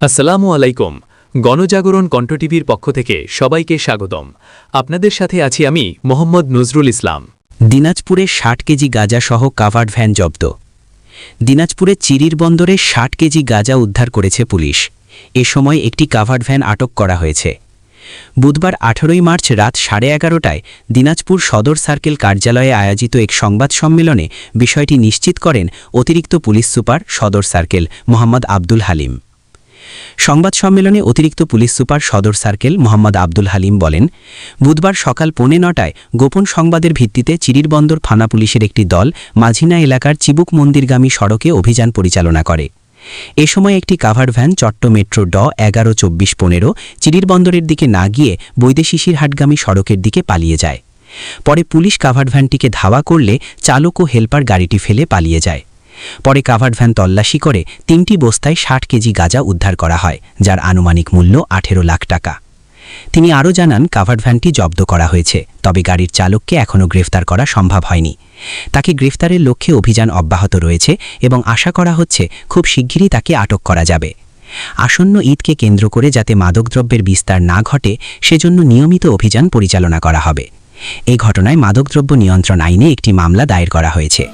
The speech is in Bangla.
আসসালামু আলাইকুম। গণজাগরণ কণ্ঠ টিভির পক্ষ থেকে সবাইকে স্বাগতম। আপনাদের সাথে আছি আমি মোহাম্মদ নজরুল ইসলাম। দিনাজপুরে ৬০ কেজি গাঁজাসহ কাভার্ড ভ্যান জব্দ। দিনাজপুরে চিরির বন্দরে ৬০ কেজি গাঁজা উদ্ধার করেছে পুলিশ। এ সময় একটি কাভার্ড ভ্যান আটক করা হয়েছে। বুধবার ১৮ মার্চ রাত 11:30টায় দিনাজপুর সদর সার্কেল কার্যালয়ে আয়োজিত এক সংবাদ সম্মেলনে বিষয়টি নিশ্চিত করেন অতিরিক্ত পুলিশ সুপার সদর সার্কেল মোহাম্মদ আব্দুল হালিম। সংবাদ সম্মেলনে অতিরিক্ত পুলিশ সুপার সদর সার্কেল মোহাম্মদ আব্দুল হালিম বলেন, বুধবার সকাল 9:45টায় গোপন সংবাদের ভিত্তিতে চিরির বন্দর থানা পুলিশের একটি দল মাঝিনা এলাকার চিবুক মন্দিরগামী সড়কে অভিযান পরিচালনা করে। এ সময় একটি কাভার্ড ভ্যান চট্ট মেট্রো ড 11-24-15 চিরির বন্দরের দিকে না গিয়ে বৈদেশিশিরহাটগামী সড়কের দিকে পালিয়ে যায়। পরে পুলিশ কাভার্ড ভ্যানটিকে ধাওয়া করলে চালক ও হেলপার গাড়িটি ফেলে পালিয়ে যায়। পরে কাভার্ড ভ্যান তল্লাশি করে ৩টি বস্তায় ৬০ কেজি গাঁজা উদ্ধার করা হয়, যার আনুমানিক মূল্য ১৮ লাখ টাকা। তিনি আরও জানান, কাভার্ড ভ্যানটি জব্দ করা হয়েছে, তবে গাড়ির চালককে এখনও গ্রেফতার করা সম্ভব হয়নি। তাকে গ্রেফতারের লক্ষ্যে অভিযান অব্যাহত রয়েছে এবং আশা করা হচ্ছে খুব শিগগিরই তাকে আটক করা যাবে। আসন্ন ঈদকে কেন্দ্র করে যাতে মাদকদ্রব্যের বিস্তার না ঘটে সেজন্য নিয়মিত অভিযান পরিচালনা করা হবে। এই ঘটনায় মাদকদ্রব্য নিয়ন্ত্রণ আইনে একটি মামলা দায়ের করা হয়েছে।